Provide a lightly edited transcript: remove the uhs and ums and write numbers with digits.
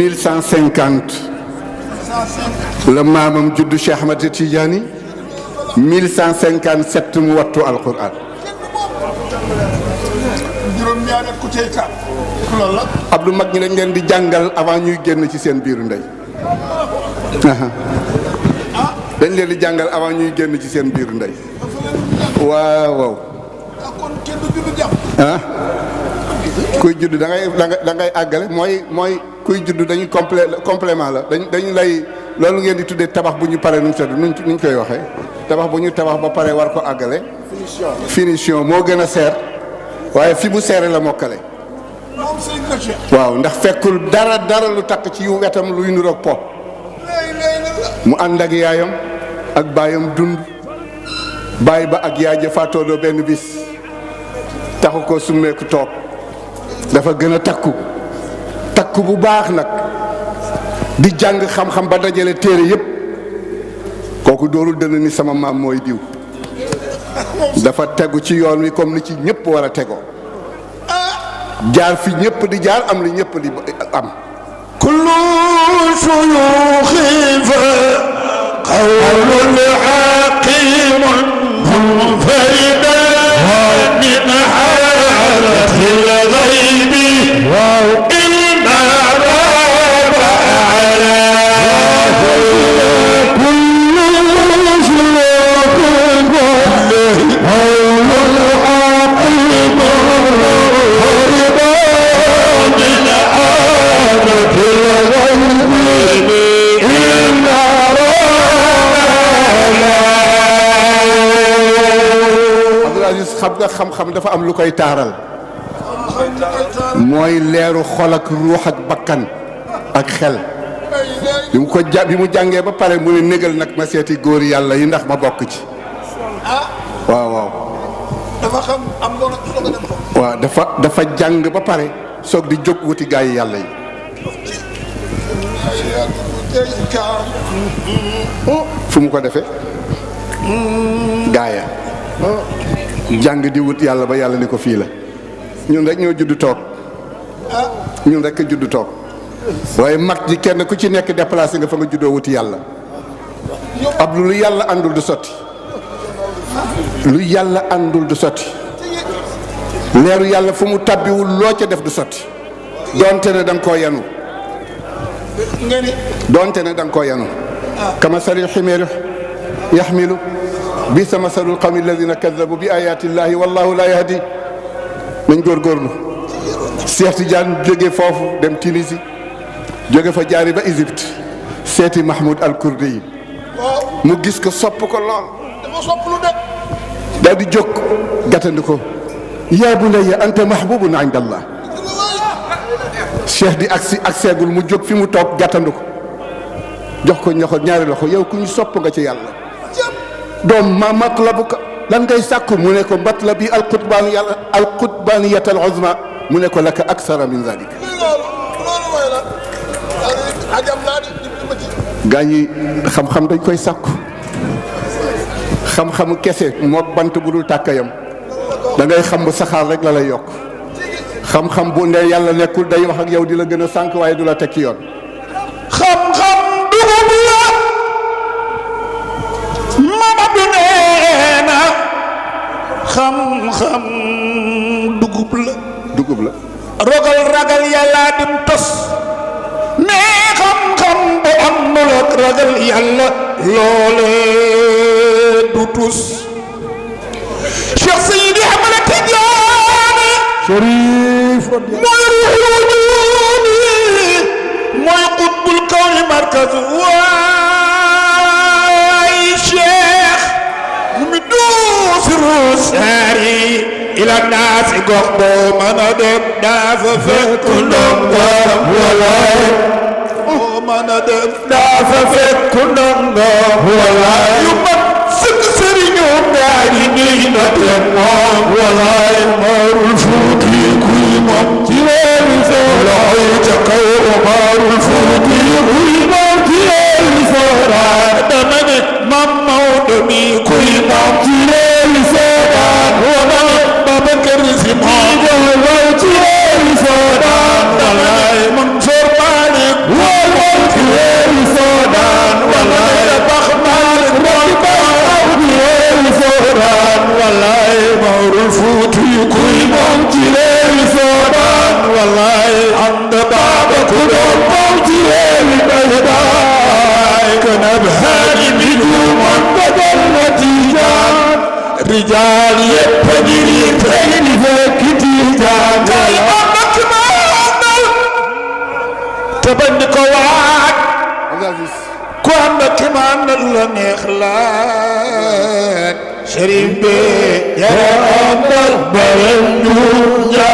1150 la maamam juddu Cheikh Ahmad Tidiane 1157 mu wattu alquran. juróom-ñaar ak ku tey ka loolu la. Abdou mag ñi dañ leen di jàngal avant ñuy génn ci seen biiru ndey. dañ leen di jàngal avant ñuy génn ci seen biiru ndey. waaw waaw. kon kenn du judd jàpp. kuy judd da ngay àggale mooy kuy judd dañuy complément la dañu lay loolu ngeen di tuddee tabax bu ñu paree nuñ koy waxee tabax bu ñu tabax ba pare war ko àggale. finition moo gën a seer waaye fi mu seere la mokkale. waaw ndax fekkul dara lu takk ci yu wetam luy nuroog po mu ànd ak yaayam ak baayam dund baay ba ak yaay ja faatoodoo benn bis taxu ko summeeku toog dafa gën a takku bu baax nag di jàng xam-xam ba dajale téere yépp kooku doorul dëna ni sama maam mooy diw dafa tegu ci yoon wi comme ni ci ñëpp war a tegoo jaar fi ñëpp di jaar am li ñëpp di am kullu shuyukhin fa qawlun hakimun munfaridan min halatil ghaibi inna rabba ala kullu shuyukhin qawlun hakimun xam nga xam-xam dafa am lu koy taaral mooy leeru xol ak ruux ak bakkan ak xel bi mu jàngee ba pare mu ne négal nag ma seeti góor yàlla yi ndax ma bokk ci waaw dafa xam am doon ak soog a dem ko waaw dafa jàng ba pare soog di jóg wuti gaa yi yàlla yi fu mu ko defee gaaya jàng di wut yàlla ba yàlla ni ko fii la ñun rek ñoo judd toog ñun rek a judd toog waaye mag ji kenn ku ci nekk déplacé nga fa nga juddoo wuti yàlla ab lu yàlla àndul du sotti lu yàlla àndul du sotti leeru yàlla fu mu tàbbiwul loo ca def du sotti doonte ne da nga koo yanu doonte ne da nga koo yanu kama sari ximeeru yaxmilu bisa masalul qawmi alladina kadabu bi ayati llahi wallahu la yahdi nañ góorgóorlu Cheikh Tidiane jóge foofu dem Tunisie jóge fa jaari ba Égypte seeti Mahmoud al Kurdi yi mu gis ko sopp ko lool dafa sopp lu de daal di jóg gàttandi ko yaa bunayya anta mahbubun inda allah Cheikh di ak seegul mu jóg fi mu toog gàttandu ko jox ko ñoxo ñaari loxo yow ku ñu sopp nga ci yàlla doom ma matlabuka lan ngay sàkku mu ne ko matlabi alqutbaniyat al uzma mu ne ko laka aksara min zalik gaa ñi xam-xam dañ koy sàkku xam-xamu kese moo bant bu dul tàkkayam da ngay xam bu saxaar rek la lay yokk xam-xam bu ndee yàlla nekkul day wax ak yow di la gën a sànq waaye du la teg ci yoon xam-xam dugub la Mamadu nee na xam-xam dugub la ragal yàlla dim tos mais xam-xam bu amul ak ragal yàlla loole du tus Cheikh Seydi Ahmad Tidiane Chérif mooy ruuxu mooy qutbul kawni markaz waay Cheikh mu mi duusiru saari ila naasi gox boo mën a dem dafa fekk ndongoom walaay boo mën a dem dafa fekk ndongoom walaay yu mat sëkk sëriñoom daal di ñuy na dem moom walaay Umarul Fuuti kuy moom ci weeru soolaay ca kaw Umarul Fuuti kuy moom ci weeru soolaay dama ne Mam Maodo mi kuy moom ci weeru soolaay walaay Babakar Si moom ci weeru soolaay walaay Mansour Malick كلهم موتي بالبيضاء كنبهاني بدون بدل رجال يبني تين فكتيجان كلامك ما تبني كواد كوامك ما نلن إخلان شريف بي يا أمر بلندوجا